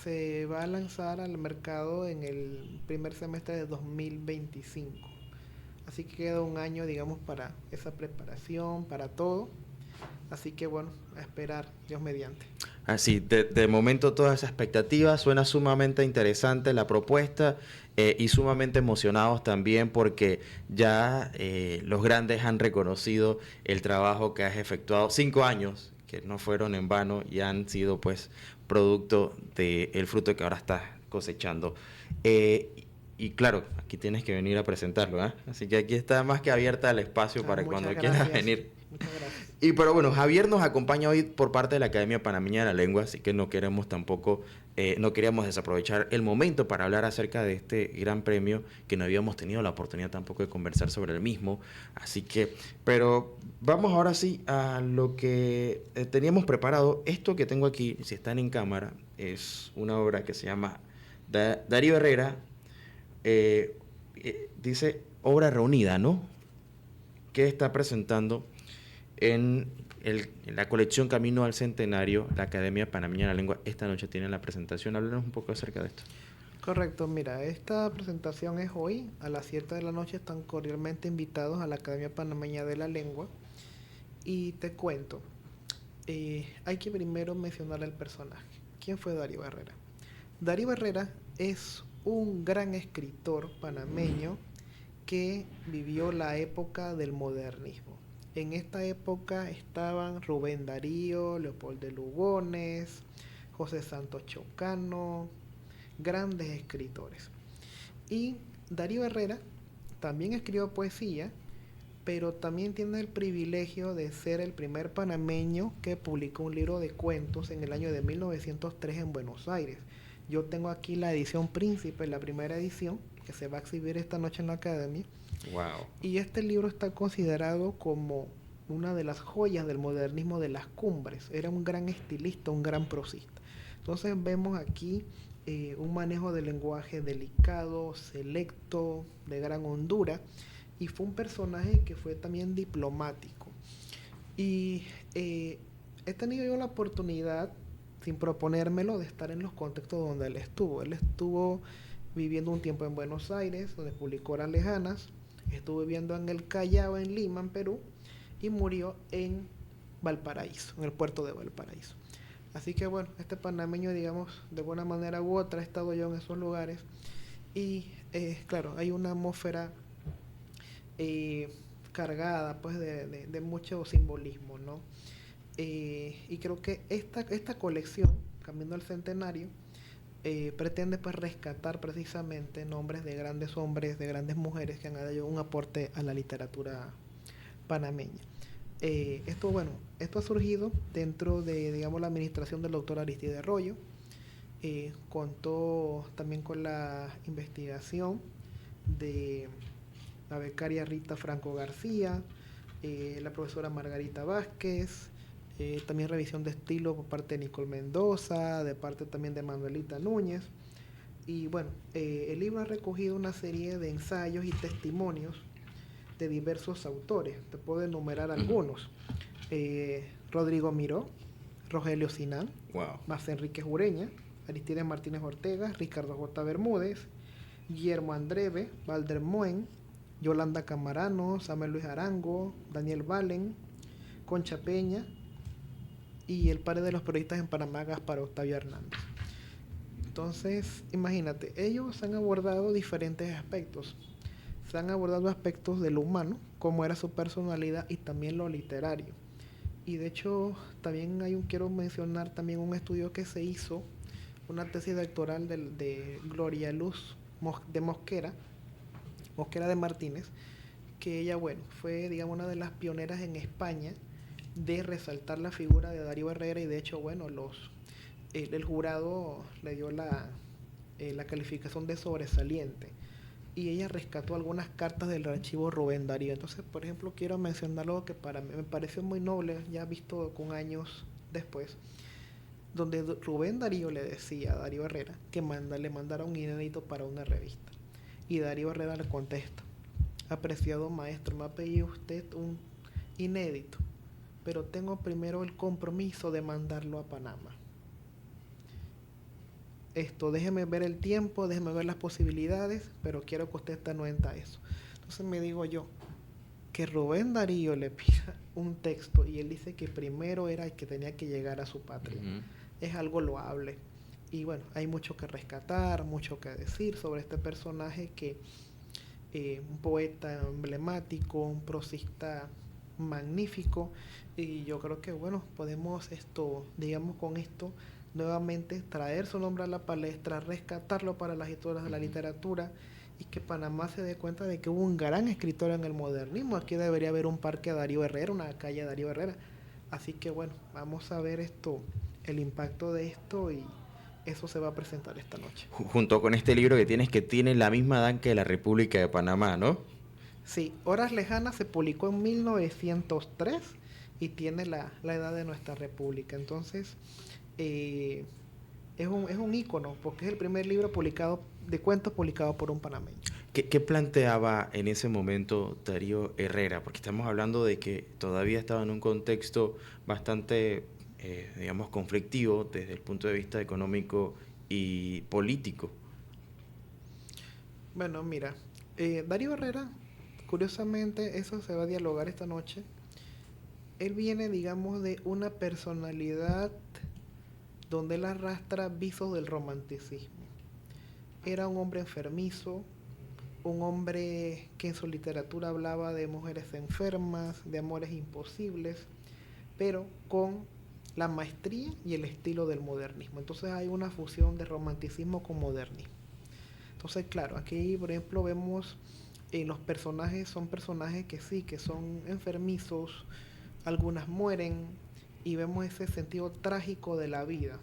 se va a lanzar al mercado en el primer semestre de 2025. Así que queda un año, digamos, para esa preparación, para todo. Así que bueno, a esperar, Dios mediante. Así, de momento toda esa expectativa suena sumamente interesante la propuesta y sumamente emocionados también porque ya los grandes han reconocido el trabajo que has efectuado, 5 años que no fueron en vano y han sido pues producto del fruto que ahora estás cosechando. Y claro, aquí tienes que venir a presentarlo, ¿eh? Así que aquí está más que abierta el espacio Ah, para muchas cuando quieras gracias. venir. Muchas gracias. Y pero bueno, Javier nos acompaña hoy por parte de la Academia Panameña de la Lengua, así que no queremos tampoco, no queríamos desaprovechar el momento para hablar acerca de este gran premio que no habíamos tenido la oportunidad tampoco de conversar sobre el mismo. Así que, pero vamos ahora sí a lo que teníamos preparado. Esto que tengo aquí, si están en cámara, es una obra que se llama Darío Herrera, dice obra reunida, ¿no? Que está presentando en la colección Camino al Centenario, la Academia Panameña de la Lengua. Esta noche tiene la presentación. Háblanos un poco acerca de esto. Correcto, mira, esta presentación es hoy a las 7 de la noche. Están cordialmente invitados a la Academia Panameña de la Lengua. Y te cuento, hay que primero mencionar el personaje. ¿Quién fue Darío Herrera? Darío Herrera es un gran escritor panameño que vivió la época del modernismo. En esta época estaban Rubén Darío, Leopoldo de Lugones, José Santos Chocano, grandes escritores. Y Darío Herrera también escribió poesía, pero también tiene el privilegio de ser el primer panameño que publicó un libro de cuentos en el año de 1903 en Buenos Aires. Yo tengo aquí la edición Príncipe, la primera edición, que se va a exhibir esta noche en la Academia. Wow. Y este libro está considerado como una de las joyas del modernismo de las cumbres. Era un gran estilista, un gran prosista. Entonces vemos aquí un manejo del lenguaje delicado, selecto, de gran hondura, y fue un personaje que fue también diplomático. Y he tenido yo la oportunidad, sin proponérmelo, de estar en los contextos donde él estuvo. Él estuvo viviendo un tiempo en Buenos Aires, donde publicó Horas Lejanas, estuvo viviendo en el Callao, en Lima, en Perú, y murió en Valparaíso, en el puerto de Valparaíso. Así que bueno, este panameño, digamos, de buena manera u otra, he estado yo en esos lugares. Y claro, hay una atmósfera eh, cargada pues de mucho simbolismo, ¿no? Y creo que esta colección, Camino al Centenario, pretende pues rescatar precisamente nombres de grandes hombres, de grandes mujeres que han dado un aporte a la literatura panameña. Esto ha surgido dentro de, digamos, la administración del doctor Aristide Arroyo. Contó también con la investigación de la becaria Rita Franco García, la profesora Margarita Vázquez, también revisión de estilo por parte de Nicole Mendoza, de parte también de Manuelita Núñez. Y bueno, el libro ha recogido una serie de ensayos y testimonios de diversos autores. Te puedo enumerar algunos. Rodrigo Miró, Rogelio Sinán, Wow. Más Enrique Jureña, Aristides Martínez Ortega, Ricardo J. Bermúdez, Guillermo Andreve, Valder Moen, Yolanda Camarano, Samuel Luis Arango, Daniel Valen, Concha Peña y el padre de los periodistas en Panamá, Gaspar Octavio Hernández. Entonces, imagínate, ellos han abordado diferentes aspectos. Se han abordado aspectos de lo humano, como era su personalidad, y también lo literario. Y de hecho, también quiero mencionar también un estudio que se hizo, una tesis doctoral de Gloria Luz de Mosquera de Martínez, que ella, bueno, fue, digamos, una de las pioneras en España de resaltar la figura de Darío Herrera. Y de hecho, bueno, el jurado le dio la calificación de sobresaliente, y ella rescató algunas cartas del archivo Rubén Darío. Entonces, por ejemplo, quiero mencionar algo que para mí me pareció muy noble, ya visto con años después, donde Rubén Darío le decía a Darío Herrera que le mandara un inédito para una revista. Y Darío Herrera le contesta: apreciado maestro, me ha pedido usted un inédito, pero tengo primero el compromiso de mandarlo a Panamá. Déjeme ver el tiempo, déjeme ver las posibilidades, pero quiero que usted esté anuente a eso. Entonces me digo yo, que Rubén Darío le pida un texto y él dice que primero era el que tenía que llegar a su patria, es algo loable. Y bueno, hay mucho que rescatar, mucho que decir sobre este personaje que un poeta emblemático, un prosista magnífico. Y yo creo que bueno, podemos digamos, con esto nuevamente traer su nombre a la palestra, rescatarlo para las historias de la literatura, y que Panamá se dé cuenta de que hubo un gran escritor en el modernismo. Aquí debería haber un parque a Darío Herrera, una calle a Darío Herrera. Así que bueno, vamos a ver el impacto de esto, y eso se va a presentar esta noche. Junto con este libro que tiene la misma edad que la República de Panamá, ¿no? Sí, Horas Lejanas se publicó en 1903 y tiene la edad de nuestra república. Entonces, es un ícono, porque es el primer libro de cuentos publicado por un panameño. ¿Qué planteaba en ese momento Darío Herrera? Porque estamos hablando de que todavía estaba en un contexto bastante, digamos, conflictivo desde el punto de vista económico y político. Bueno, mira, Darío Herrera, curiosamente, eso se va a dialogar esta noche. Él viene, digamos, de una personalidad donde él arrastra visos del romanticismo. Era un hombre enfermizo, un hombre que en su literatura hablaba de mujeres enfermas, de amores imposibles, pero con la maestría y el estilo del modernismo. Entonces hay una fusión de romanticismo con modernismo. Entonces, claro, aquí, por ejemplo, vemos los personajes, son personajes que sí, que son enfermizos, algunas mueren, y vemos ese sentido trágico de la vida.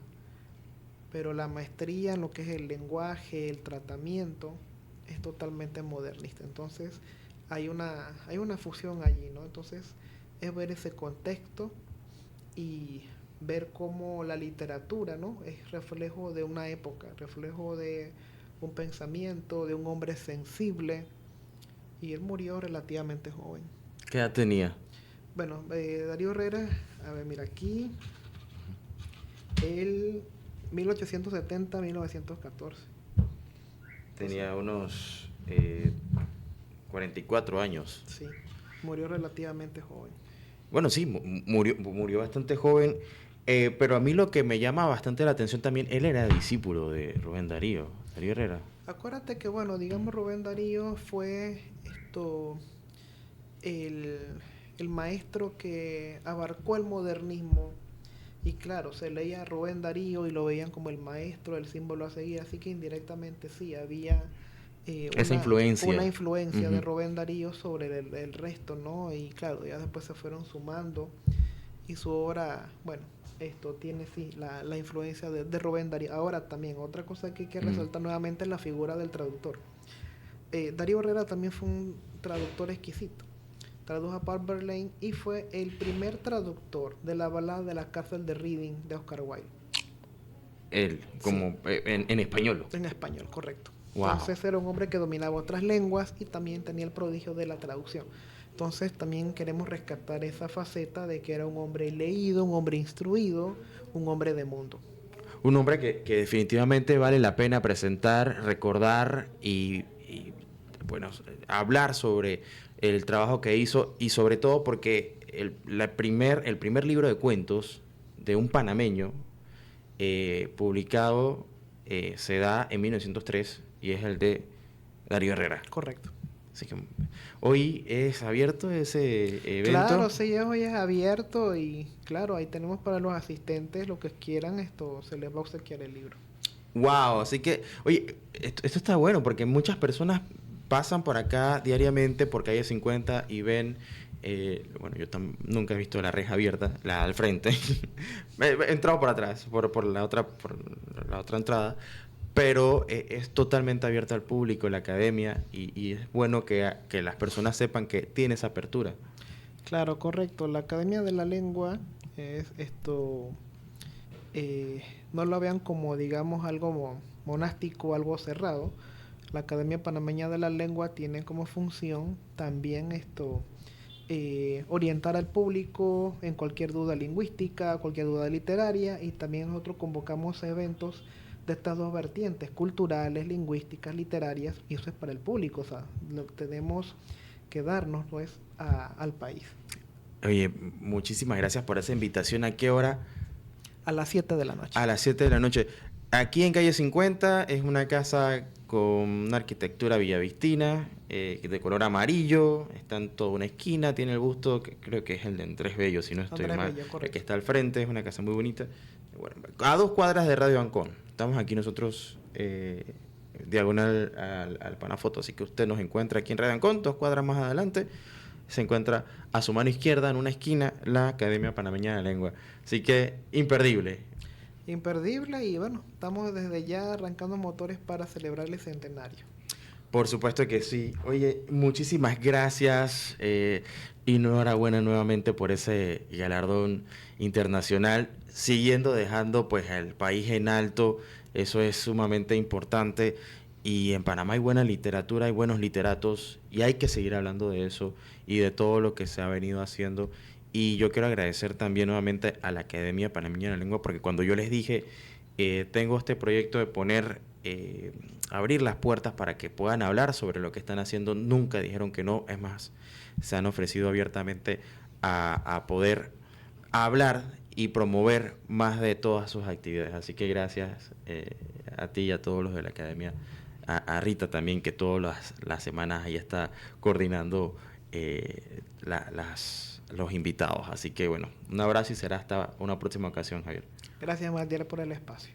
Pero la maestría en lo que es el lenguaje, el tratamiento, es totalmente modernista. Entonces, hay una fusión allí, ¿no? Entonces, es ver ese contexto y ver cómo la literatura, ¿no? Es reflejo de una época, reflejo de un pensamiento, de un hombre sensible, y él murió relativamente joven. ¿Qué edad tenía? Bueno, Darío Herrera, a ver, mira, aquí, él, 1870-1914. Entonces, Tenía unos 44 años. sí, murió relativamente joven. Bueno, sí, murió bastante joven, pero a mí lo que me llama bastante la atención también, él era discípulo de Rubén Darío, Darío Herrera. Acuérdate que, bueno, digamos, Rubén Darío fue el, el maestro que abarcó el modernismo. Y claro, se leía a Rubén Darío y lo veían como el maestro, el símbolo a seguir, así que indirectamente sí, había Esa una influencia. influencia de Ujú. Rubén Darío sobre el resto, ¿no? Y claro, ya después se fueron sumando y su obra, bueno, esto tiene sí la influencia de Rubén Darío. Ahora también, otra cosa que hay que Mm. resaltar nuevamente es la figura del traductor. Darío Herrera también fue un traductor exquisito. Tradujo a Paul Verlaine y fue el primer traductor de la balada de la cárcel de Reading de Oscar Wilde. Él, Sí, como en español. en español, correcto. Wow. Entonces era un hombre que dominaba otras lenguas y también tenía el prodigio de la traducción. Entonces también queremos rescatar esa faceta de que era un hombre leído, un hombre instruido, un hombre de mundo. Un hombre que definitivamente vale la pena presentar, recordar y, bueno, hablar sobre el trabajo que hizo y sobre todo porque el primer libro de cuentos de un panameño publicado se da en 1903 y es el de Darío Herrera. Correcto. Así que hoy es abierto ese evento. Claro, sí, hoy es abierto y claro, ahí tenemos para los asistentes, lo que quieran, esto se les va a obsequiar el libro. Wow, así que, oye, esto está bueno porque muchas personas pasan por acá diariamente por calle 50 y ven, bueno, nunca he visto la reja abierta, la al frente. He entrado por atrás, por la otra entrada, pero es totalmente abierta al público, la academia, y es bueno que las personas sepan que tiene esa apertura. Claro, correcto. La Academia de la Lengua es eh, no lo vean como, digamos, algo monástico, algo cerrado. La Academia Panameña de la Lengua tiene como función también orientar al público en cualquier duda lingüística, cualquier duda literaria, y también nosotros convocamos eventos de estas dos vertientes, culturales, lingüísticas, literarias, y eso es para el público, o sea, tenemos que darnos pues al país. Oye, muchísimas gracias por esa invitación. ¿A qué hora? A las 7 de la noche. A las 7 de la noche. Aquí en calle 50 es una casa con una arquitectura villavistina, de color amarillo, está en toda una esquina, tiene el busto, que creo que es el de Andrés Bello, si no estoy Andrés mal, Bello, el correcto. que está al frente, es una casa muy bonita. Bueno, a 2 cuadras de Radio Ancón. Estamos aquí nosotros, diagonal al Panafoto, así que usted nos encuentra aquí en Radio Ancón, 2 cuadras más adelante. Se encuentra a su mano izquierda, en una esquina, la Academia Panameña de la Lengua. Así que, imperdible. Imperdible y bueno, estamos desde ya arrancando motores para celebrar el centenario. Por supuesto que sí. Oye, muchísimas gracias y enhorabuena nuevamente por ese galardón internacional, siguiendo dejando pues al país en alto. Eso es sumamente importante y en Panamá hay buena literatura, hay buenos literatos y hay que seguir hablando de eso y de todo lo que se ha venido haciendo. Y yo quiero agradecer también nuevamente a la Academia Panameña de la Lengua porque cuando yo les dije, tengo este proyecto de poner abrir las puertas para que puedan hablar sobre lo que están haciendo. Nunca dijeron que no, es más, se han ofrecido abiertamente a poder hablar y promover más de todas sus actividades. Así que gracias a ti y a todos los de la academia, a Rita también, que todas las semanas ahí está coordinando los invitados. Así que bueno, un abrazo y será hasta una próxima ocasión, Javier. Gracias, Matiel, por el espacio.